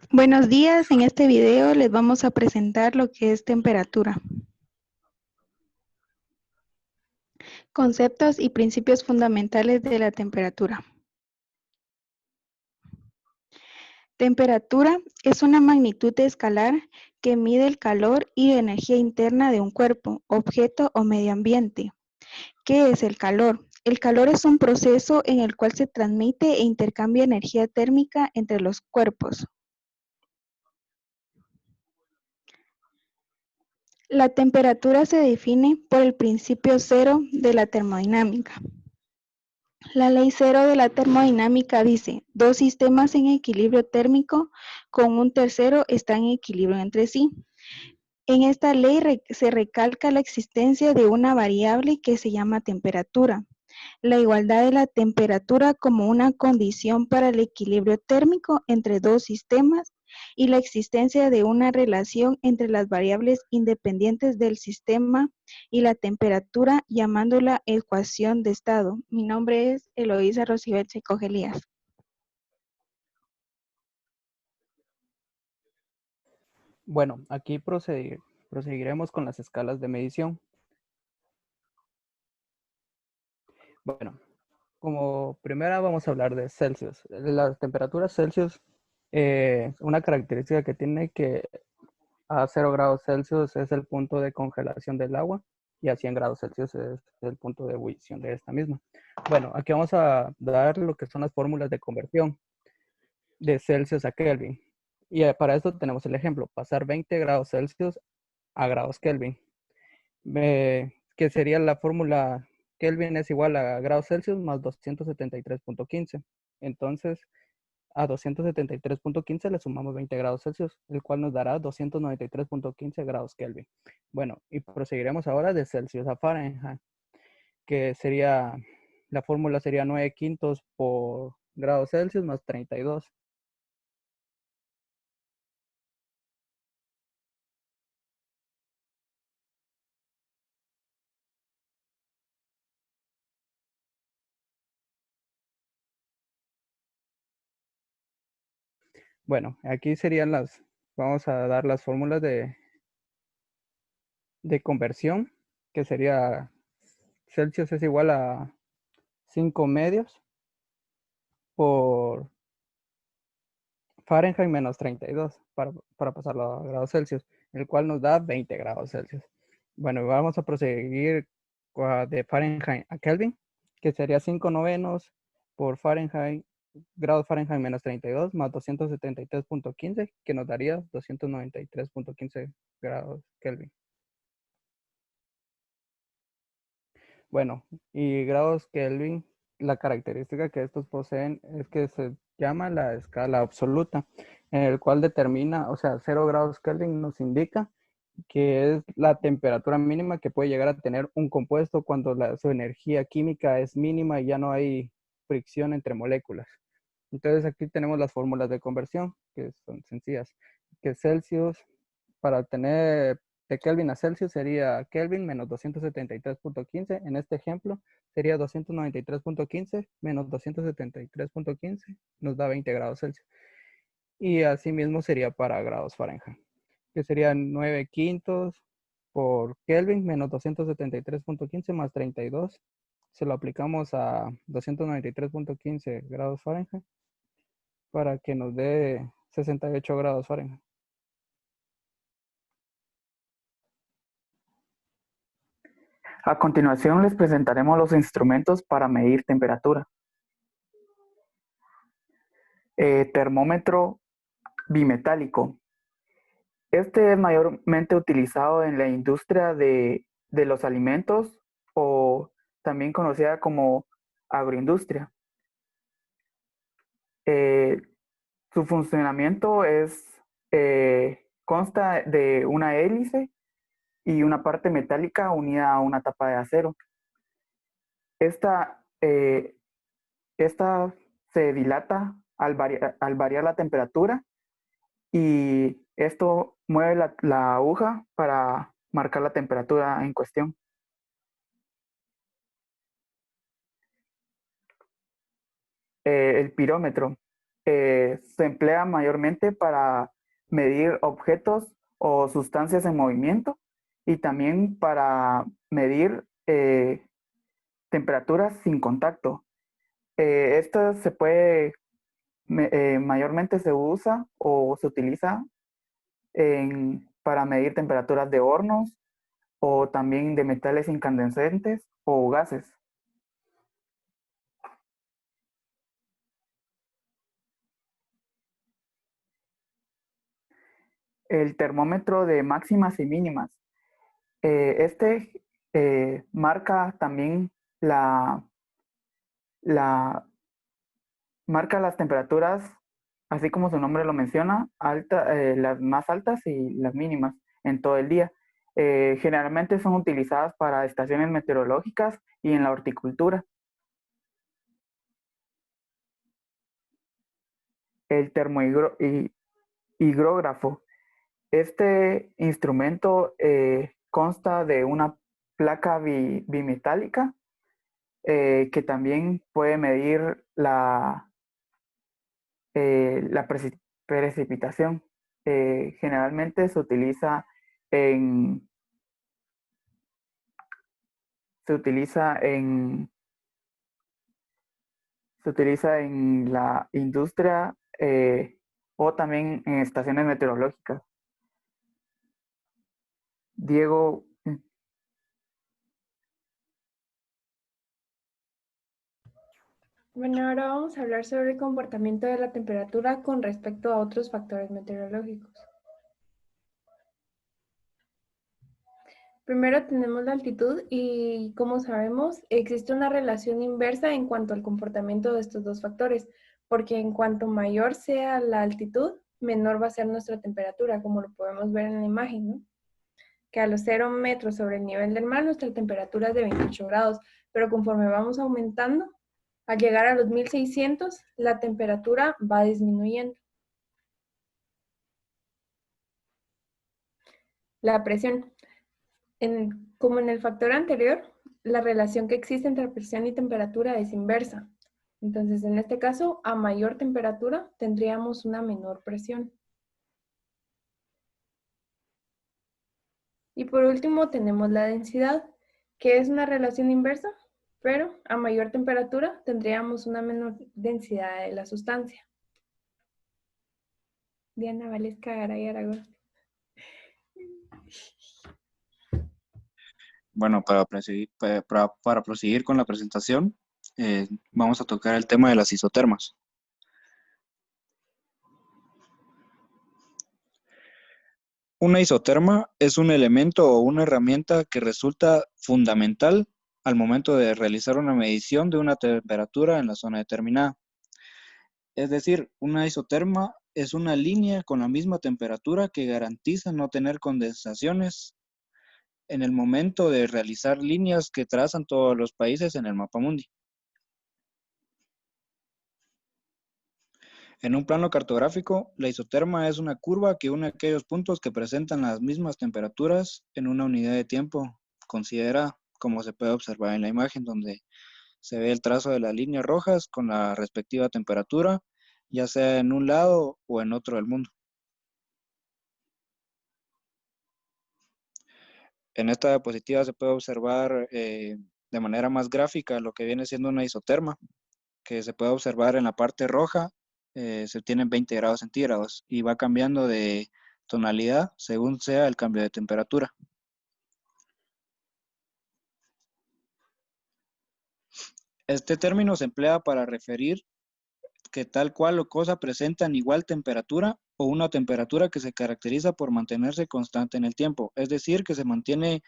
Buenos días, en este video les vamos a presentar lo que es temperatura. Conceptos y principios fundamentales de la temperatura. Temperatura es una magnitud escalar que mide el calor y energía interna de un cuerpo, objeto o medio ambiente. ¿Qué es el calor? El calor es un proceso en el cual se transmite e intercambia energía térmica entre los cuerpos. La temperatura se define por el principio cero de la termodinámica. La ley cero de la termodinámica dice, dos sistemas en equilibrio térmico con un tercero están en equilibrio entre sí. En esta ley se recalca la existencia de una variable que se llama temperatura. La igualdad de la temperatura como una condición para el equilibrio térmico entre dos sistemas y la existencia de una relación entre las variables independientes del sistema y la temperatura, llamándola ecuación de estado. Mi nombre es Eloísa Rosibet Cogelías. Bueno, aquí proseguiremos con las escalas de medición. Bueno, como primera vamos a hablar de Celsius. La temperatura Celsius, una característica que tiene que a 0 grados Celsius es el punto de congelación del agua y a 100 grados Celsius es el punto de ebullición de esta misma. Bueno, aquí vamos a dar lo que son las fórmulas de conversión de Celsius a Kelvin. Y para esto tenemos el ejemplo, pasar 20 grados Celsius a grados Kelvin. Que sería la fórmula Kelvin es igual a grados Celsius más 273.15. Entonces, a 273.15 le sumamos 20 grados Celsius, el cual nos dará 293.15 grados Kelvin. Bueno, y proseguiremos ahora de Celsius a Fahrenheit, que sería, la fórmula sería 9 quintos por grados Celsius más 32. Bueno, aquí serían vamos a dar las fórmulas de conversión, que sería Celsius es igual a 5 medios por Fahrenheit menos 32 para pasarlo a grados Celsius, el cual nos da 20 grados Celsius. Bueno, vamos a proseguir de Fahrenheit a Kelvin, que sería 5 novenos por Fahrenheit, grados Fahrenheit menos 32 más 273.15, que nos daría 293.15 grados Kelvin. Bueno, y grados Kelvin, la característica que estos poseen es que se llama la escala absoluta, en el cual determina, o sea, 0 grados Kelvin nos indica que es la temperatura mínima que puede llegar a tener un compuesto cuando su energía química es mínima y ya no hay fricción entre moléculas. Entonces aquí tenemos las fórmulas de conversión, que son sencillas, que Celsius, para tener de Kelvin a Celsius sería Kelvin menos 273.15. En este ejemplo sería 293.15 menos 273.15, nos da 20 grados Celsius. Y así mismo sería para grados Fahrenheit, que serían 9 quintos por Kelvin menos 273.15 más 32. Se lo aplicamos a 293.15 grados Fahrenheit para que nos dé 68 grados Fahrenheit. A continuación les presentaremos los instrumentos para medir temperatura. Termómetro bimetálico. Este es mayormente utilizado en la industria de los alimentos o también conocida como agroindustria. Su funcionamiento consta de una hélice y una parte metálica unida a una tapa de acero. Esta se dilata al variar la temperatura y esto mueve la aguja para marcar la temperatura en cuestión. El pirómetro se emplea mayormente para medir objetos o sustancias en movimiento y también para medir temperaturas sin contacto. Esto se puede, mayormente se usa o se utiliza para medir temperaturas de hornos o también de metales incandescentes o gases. El termómetro de máximas y mínimas. Este marca también marca las temperaturas, así como su nombre lo menciona, las más altas y las mínimas en todo el día. Generalmente son utilizadas para estaciones meteorológicas y en la horticultura. El termohigrógrafo. Este instrumento consta de una placa bimetálica que también puede medir la precipitación. Generalmente en, se utiliza en, se utiliza en la industria o también en estaciones meteorológicas. Diego, Bueno, ahora vamos a hablar sobre el comportamiento de la temperatura con respecto a otros factores meteorológicos. Primero tenemos la altitud y, como sabemos, existe una relación inversa en cuanto al comportamiento de estos dos factores, porque en cuanto mayor sea la altitud, menor va a ser nuestra temperatura, como lo podemos ver en la imagen, ¿no? Que a los 0 metros sobre el nivel del mar nuestra temperatura es de 28 grados, pero conforme vamos aumentando, al llegar a los 1600, la temperatura va disminuyendo. La presión. Como en el factor anterior, la relación que existe entre presión y temperatura es inversa. Entonces, en este caso, a mayor temperatura tendríamos una menor presión. Y por último tenemos la densidad, que es una relación inversa, pero a mayor temperatura tendríamos una menor densidad de la sustancia. Diana Valesca Garay Aragón. Bueno, para proseguir con la presentación, vamos a tocar el tema de las isotermas. Una isoterma es un elemento o una herramienta que resulta fundamental al momento de realizar una medición de una temperatura en la zona determinada. Es decir, una isoterma es una línea con la misma temperatura que garantiza no tener condensaciones en el momento de realizar líneas que trazan todos los países en el mapamundi. En un plano cartográfico, la isoterma es una curva que une aquellos puntos que presentan las mismas temperaturas en una unidad de tiempo considerada, como se puede observar en la imagen, donde se ve el trazo de las líneas rojas con la respectiva temperatura, ya sea en un lado o en otro del mundo. En esta diapositiva se puede observar de manera más gráfica lo que viene siendo una isoterma, que se puede observar en la parte roja, se tienen 20 grados centígrados y va cambiando de tonalidad según sea el cambio de temperatura. Este término se emplea para referir que tal cual o cosa presentan igual temperatura o una temperatura que se caracteriza por mantenerse constante en el tiempo, es decir, que se mantiene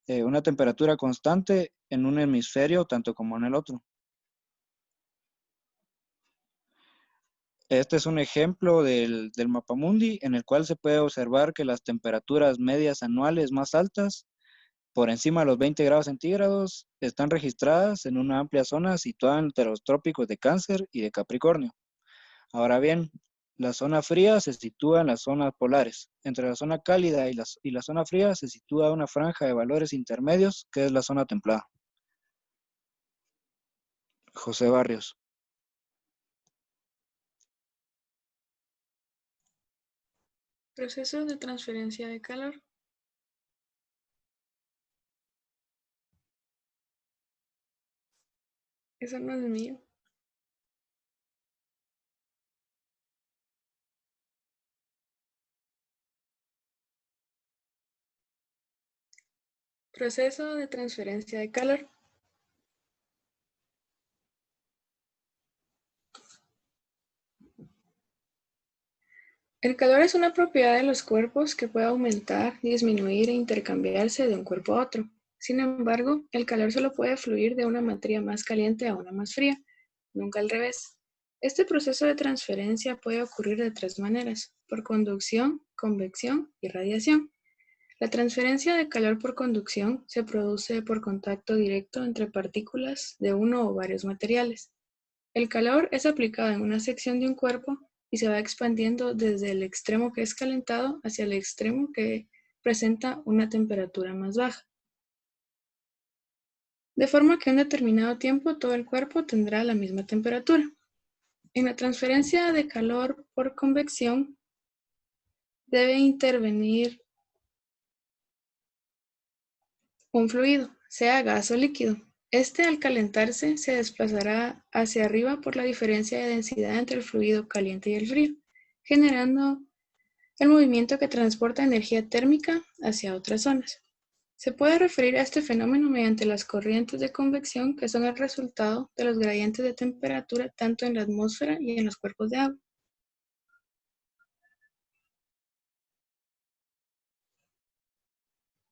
una temperatura constante en un hemisferio tanto como en el otro. Este es un ejemplo del mapamundi en el cual se puede observar que las temperaturas medias anuales más altas, por encima de los 20 grados centígrados, están registradas en una amplia zona situada entre los trópicos de Cáncer y de Capricornio. Ahora bien, la zona fría se sitúa en las zonas polares. Entre la zona cálida y la zona fría se sitúa una franja de valores intermedios, que es la zona templada. José Barrios. Proceso de transferencia de calor. Eso no es mío. Proceso de transferencia de calor. El calor es una propiedad de los cuerpos que puede aumentar, disminuir e intercambiarse de un cuerpo a otro. Sin embargo, el calor solo puede fluir de una materia más caliente a una más fría, nunca al revés. Este proceso de transferencia puede ocurrir de tres maneras: por conducción, convección y radiación. La transferencia de calor por conducción se produce por contacto directo entre partículas de uno o varios materiales. El calor es aplicado en una sección de un cuerpo y se va expandiendo desde el extremo que es calentado hacia el extremo que presenta una temperatura más baja. De forma que en un determinado tiempo todo el cuerpo tendrá la misma temperatura. En la transferencia de calor por convección debe intervenir un fluido, sea gas o líquido. Este, al calentarse, se desplazará hacia arriba por la diferencia de densidad entre el fluido caliente y el frío, generando el movimiento que transporta energía térmica hacia otras zonas. Se puede referir a este fenómeno mediante las corrientes de convección, que son el resultado de los gradientes de temperatura tanto en la atmósfera y en los cuerpos de agua.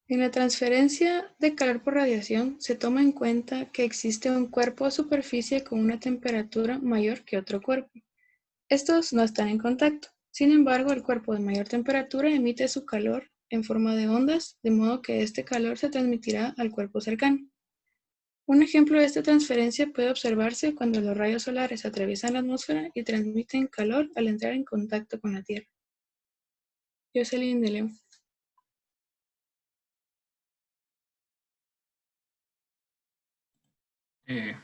En la transferencia de calor por radiación se toma en cuenta que existe un cuerpo o superficie con una temperatura mayor que otro cuerpo. Estos no están en contacto. Sin embargo, el cuerpo de mayor temperatura emite su calor en forma de ondas, de modo que este calor se transmitirá al cuerpo cercano. Un ejemplo de esta transferencia puede observarse cuando los rayos solares atraviesan la atmósfera y transmiten calor al entrar en contacto con la Tierra. Jocelyn de León.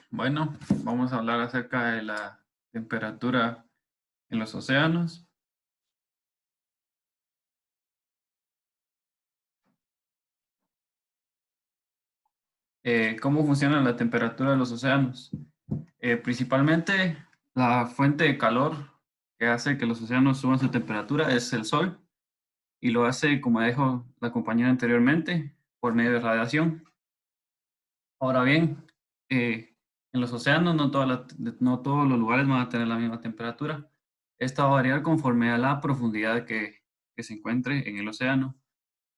Bueno, vamos a hablar acerca de la temperatura en los océanos. ¿Cómo funciona la temperatura de los océanos? Principalmente la fuente de calor que hace que los océanos suban su temperatura es el sol, y lo hace, como dijo la compañera anteriormente, por medio de radiación. Ahora bien, en los océanos no todos los lugares van a tener la misma temperatura. Esta va a variar conforme a la profundidad que se encuentre en el océano.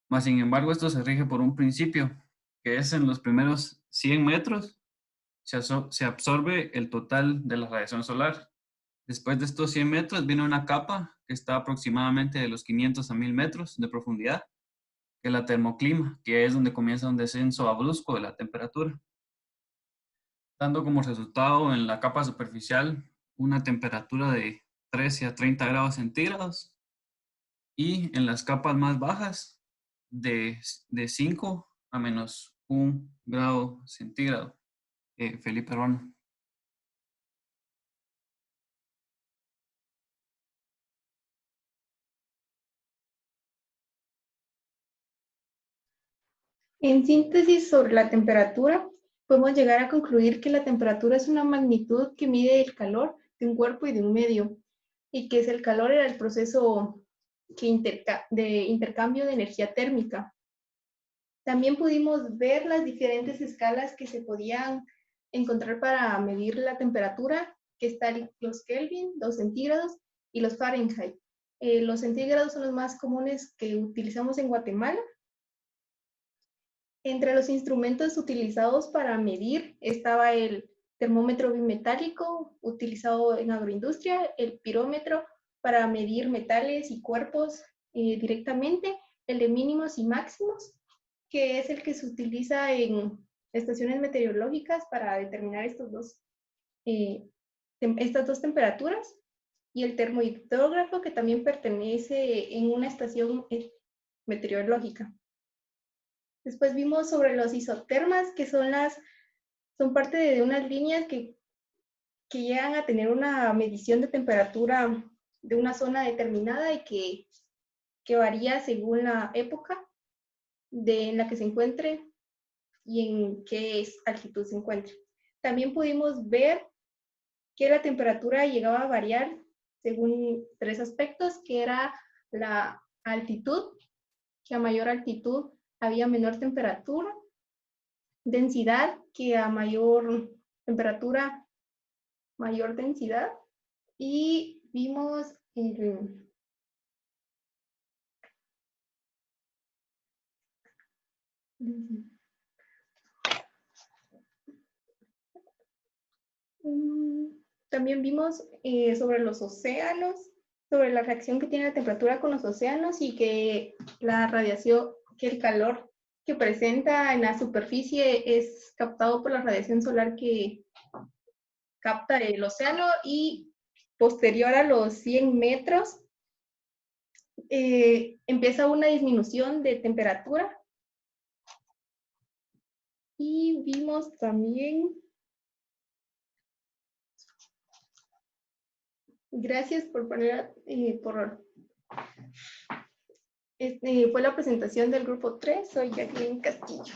Mas, sin embargo, esto se rige por un principio, que es en los primeros 100 metros se absorbe el total de la radiación solar. Después de estos 100 metros viene una capa que está aproximadamente de los 500 a 1000 metros de profundidad, que es la termoclima, que es donde comienza un descenso brusco de la temperatura, dando como resultado en la capa superficial una temperatura de 13 a 30 grados centígrados, y en las capas más bajas de 5 a menos 1 grado centígrado. Felipe Ruano. En síntesis sobre la temperatura, podemos llegar a concluir que la temperatura es una magnitud que mide el calor de un cuerpo y de un medio, y que el calor era el proceso de intercambio de energía térmica. También pudimos ver las diferentes escalas que se podían encontrar para medir la temperatura, que están los Kelvin, los centígrados y los Fahrenheit. Los centígrados son los más comunes que utilizamos en Guatemala. Entre los instrumentos utilizados para medir estaba el termómetro bimetálico utilizado en agroindustria, el pirómetro para medir metales y cuerpos directamente, el de mínimos y máximos, que es el que se utiliza en estaciones meteorológicas para determinar estas dos temperaturas, y el termohidrógrafo, que también pertenece en una estación meteorológica. Después vimos sobre los isotermas, que son parte de unas líneas que llegan a tener una medición de temperatura de una zona determinada y que que varía según la época en la que se encuentre y en qué altitud se encuentre. También pudimos ver que la temperatura llegaba a variar según 3 aspectos, que era la altitud, que a mayor altitud había menor temperatura, densidad, que a mayor temperatura, mayor densidad, y vimos también vimos sobre los océanos, sobre la reacción que tiene la temperatura con los océanos y que la radiación, que el calor que presenta en la superficie es captado por la radiación solar que capta el océano, y posterior a los 100 metros empieza una disminución de temperatura. Y vimos también, gracias por poner, fue la presentación del grupo 3, soy Jacqueline Castillo.